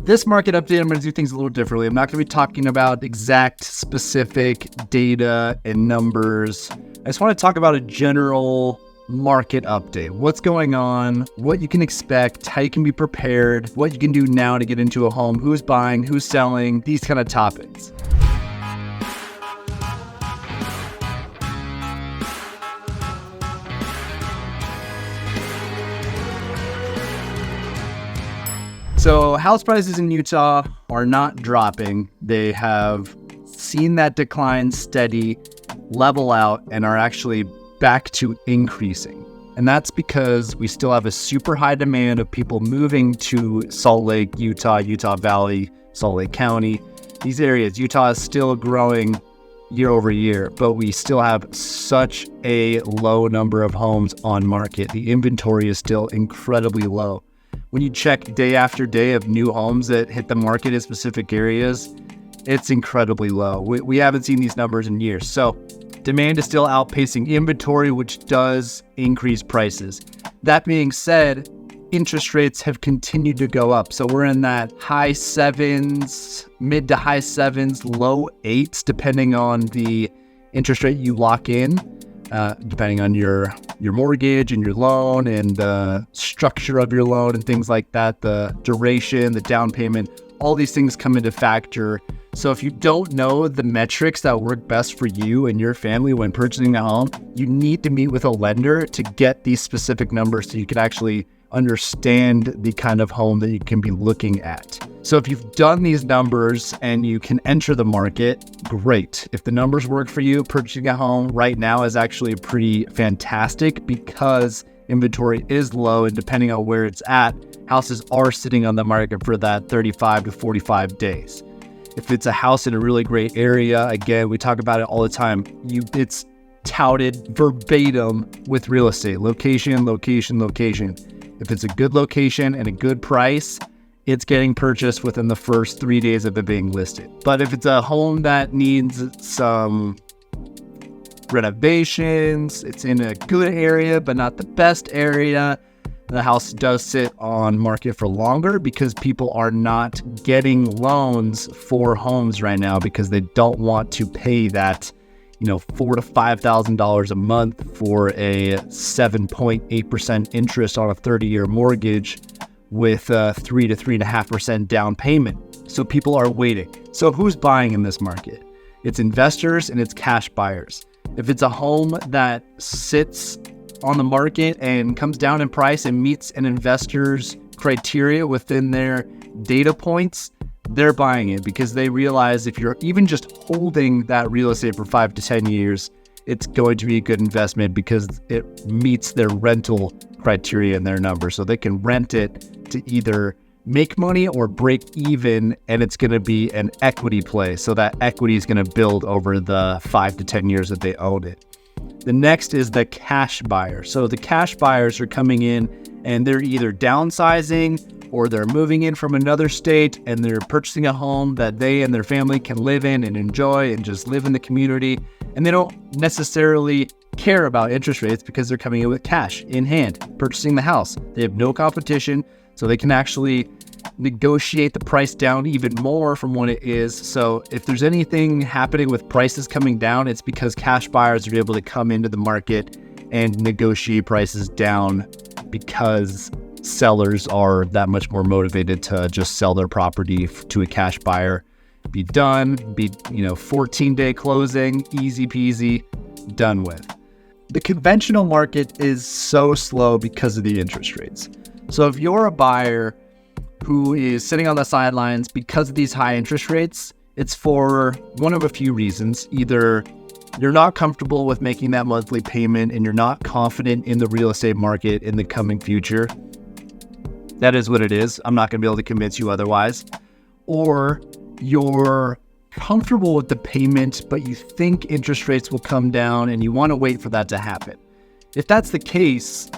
This market update, I'm going to do things a little differently. I'm not going to be talking about exact specific data and numbers. I just want to talk about a general market update. What's going on, what you can expect, how you can be prepared, what you can do now to get into a home, who's buying, who's selling, these kind of topics. So house prices in Utah are not dropping. They have seen that decline steady, level out, and are actually back to increasing. And that's because we still have a super high demand of people moving to Salt Lake, Utah, Utah Valley, Salt Lake County. These areas, Utah is still growing year over year, but we still have such a low number of homes on market. The inventory is still incredibly low. When you check day after day of new homes that hit the market in specific areas, it's incredibly low. We haven't seen these numbers in years. So demand is still outpacing inventory, which does increase prices. That being said, interest rates have continued to go up. So we're in that high sevens, mid to high sevens, low eights, depending on the interest rate you lock in. Depending on your mortgage and your loan and the structure of your loan and things like that, the duration, the down payment, all these things come into factor. So if you don't know the metrics that work best for you and your family when purchasing a home, you need to meet with a lender to get these specific numbers so you can actually understand the kind of home that you can be looking at. So if you've done these numbers and you can enter the market, great. If the numbers work for you, purchasing a home right now is actually pretty fantastic because inventory is low, and depending on where it's at, houses are sitting on the market for that 35 to 45 days. If it's a house in a really great area, again, we talk about it all the time. It's touted verbatim with real estate, location, location, location. If it's a good location and a good price, it's getting purchased within the first 3 days of it being listed. But if it's a home that needs some renovations, it's in a good area, but not the best area, the house does sit on market for longer because people are not getting loans for homes right now because they don't want to pay that $4,000 to $5,000 a month for a 7.8% interest on a 30-year mortgage with a 3 to 3.5% down payment. So people are waiting. So who's buying in this market? It's investors and it's cash buyers. If it's a home that sits on the market and comes down in price and meets an investor's criteria within their data points, they're buying it because they realize if you're even just holding that real estate for 5 to 10 years, it's going to be a good investment because it meets their rental criteria and their numbers. So they can rent it to either make money or break even, and it's going to be an equity play. So that equity is going to build over the 5 to 10 years that they own it. The next is the cash buyer. So the cash buyers are coming in and they're either downsizing or they're moving in from another state and they're purchasing a home that they and their family can live in and enjoy and just live in the community. And they don't necessarily care about interest rates because they're coming in with cash in hand, purchasing the house. They have no competition, so they can actually negotiate the price down even more from what it is. So if there's anything happening with prices coming down, it's because cash buyers are able to come into the market and negotiate prices down because sellers are that much more motivated to just sell their property to a cash buyer. Be done, 14-day closing, easy peasy, done with. The conventional market is so slow because of the interest rates. So if you're a buyer who is sitting on the sidelines because of these high interest rates, it's for one of a few reasons. Either you're not comfortable with making that monthly payment and you're not confident in the real estate market in the coming future. That is what it is. I'm not going to be able to convince you otherwise. Or you're comfortable with the payment, but you think interest rates will come down and you want to wait for that to happen. If that's the case,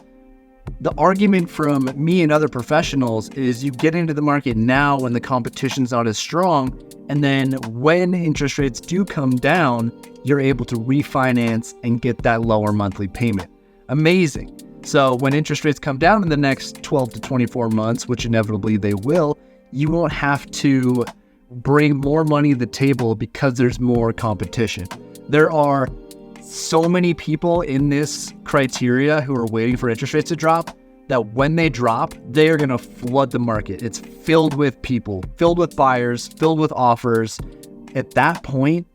the argument from me and other professionals is you get into the market now when the competition's not as strong, and then when interest rates do come down, you're able to refinance and get that lower monthly payment. Amazing. So when interest rates come down in the next 12 to 24 months, which inevitably they will, you won't have to bring more money to the table because there's more competition. There are so many people in this criteria who are waiting for interest rates to drop that when they drop, they are going to flood the market. It's filled with people, filled with buyers, filled with offers. At that point,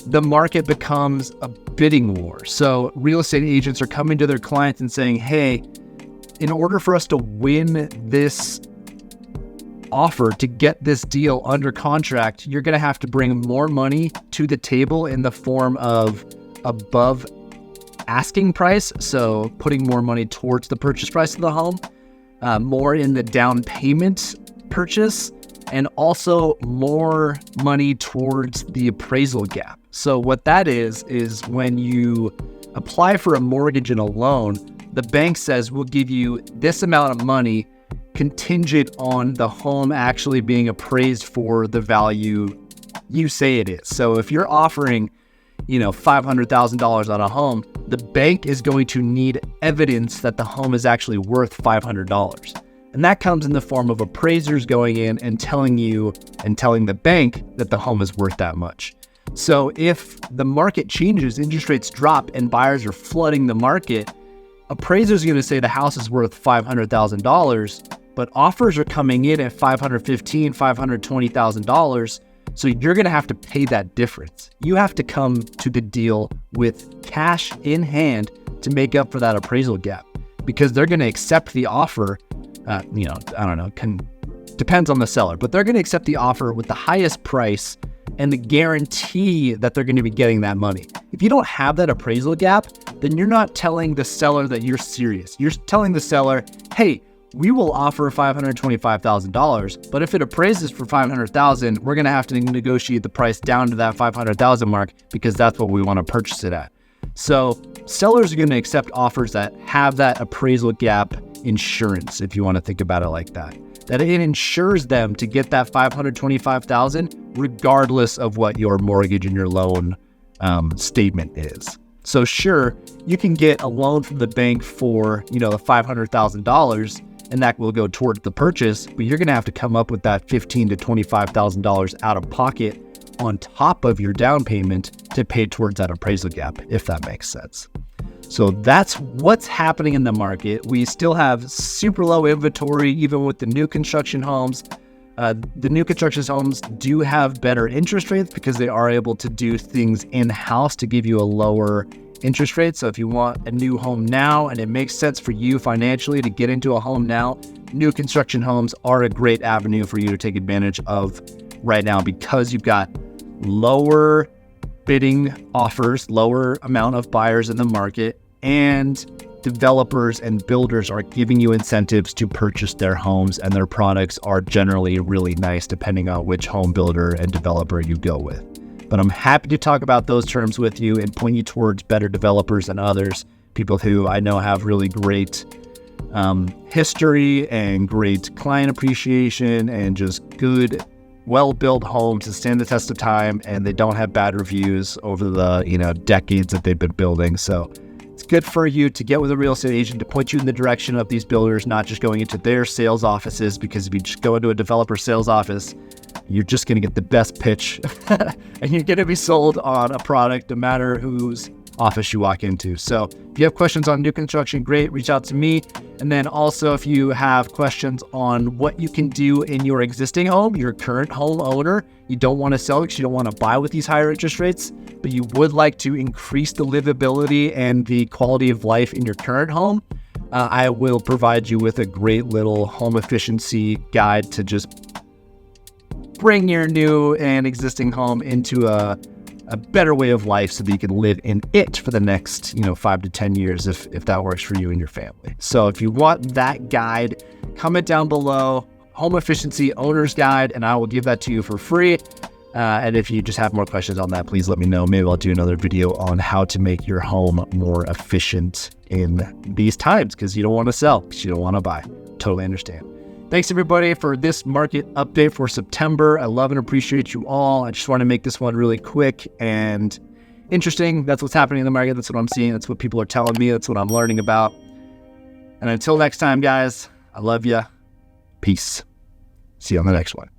the market becomes a bidding war. So real estate agents are coming to their clients and saying, hey, in order for us to win this offer, to get this deal under contract, you're going to have to bring more money to the table in the form of above asking price. So putting more money towards the purchase price of the home, more in the down payment purchase, and also more money towards the appraisal gap. So what that is when you apply for a mortgage and a loan, the bank says we'll give you this amount of money contingent on the home actually being appraised for the value you say it is. So if you're offering, $500,000 on a home, the bank is going to need evidence that the home is actually worth $500. And that comes in the form of appraisers going in and telling the bank that the home is worth that much. So if the market changes, interest rates drop, and buyers are flooding the market, appraisers are going to say the house is worth $500,000, but offers are coming in at $515,000, $520,000. So you're going to have to pay that difference. You have to come to the deal with cash in hand to make up for that appraisal gap, because they're going to accept the offer. Depends on the seller, but they're going to accept the offer with the highest price and the guarantee that they're going to be getting that money. If you don't have that appraisal gap, then you're not telling the seller that you're serious. You're telling the seller, hey, we will offer $525,000, but if it appraises for $500,000, we're going to have to negotiate the price down to that $500,000 mark because that's what we want to purchase it at. So sellers are going to accept offers that have that appraisal gap insurance, if you want to think about it like that. That it insures them to get that $525,000 regardless of what your mortgage and your loan statement is. So sure, you can get a loan from the bank for, the $500,000, and that will go towards the purchase, but you're going to have to come up with that $15,000 to $25,000 out of pocket on top of your down payment to pay towards that appraisal gap, if that makes sense. So that's what's happening in the market. We still have super low inventory, even with the new construction homes. The new construction homes do have better interest rates because they are able to do things in-house to give you a lower interest rate. So if you want a new home now and it makes sense for you financially to get into a home now, new construction homes are a great avenue for you to take advantage of right now, because you've got lower bidding offers, lower amount of buyers in the market, and developers and builders are giving you incentives to purchase their homes, and their products are generally really nice depending on which home builder and developer you go with. But I'm happy to talk about those terms with you and point you towards better developers and others, people who I know have really great history and great client appreciation and just good, well-built homes that stand the test of time, and they don't have bad reviews over the decades that they've been building. So it's good for you to get with a real estate agent to point you in the direction of these builders, not just going into their sales offices, because if you just go into a developer sales office, you're just going to get the best pitch and you're going to be sold on a product no matter whose office you walk into. So if you have questions on new construction, great, reach out to me. And then also if you have questions on what you can do in your existing home, your current home owner, you don't want to sell because you don't want to buy with these higher interest rates, but you would like to increase the livability and the quality of life in your current home, I will provide you with a great little home efficiency guide to just bring your new and existing home into a better way of life so that you can live in it for the next 5 to 10 years if that works for you and your family. So if you want that guide, comment down below, home efficiency owner's guide, and I will give that to you for free. And if you just have more questions on that, please let me know. Maybe I'll do another video on how to make your home more efficient in these times, because you don't want to sell, because you don't want to buy. Totally understand. Thanks everybody for this market update for September. I love and appreciate you all. I just want to make this one really quick and interesting. That's what's happening in the market. That's what I'm seeing. That's what people are telling me. That's what I'm learning about. And until next time, guys, I love you. Peace. See you on the next one.